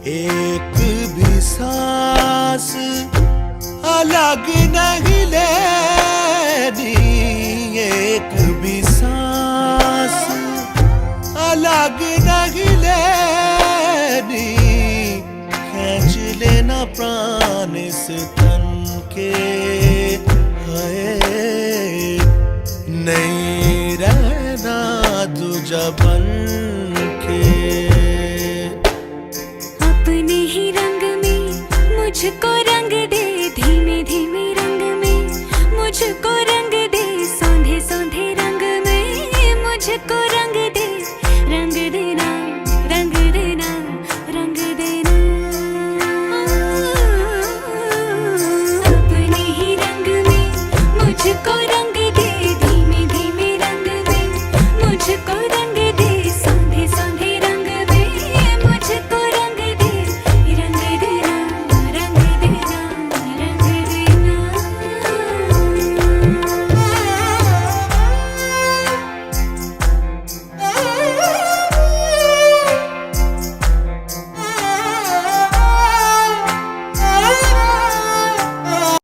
एक भी सांस अलग नहीं लेनी, एक भी सांस अलग नहीं लेनी। खींच लेना प्राण इस तन के, है नहीं रहना दूजा बन के। अपने ही रंग में मुझको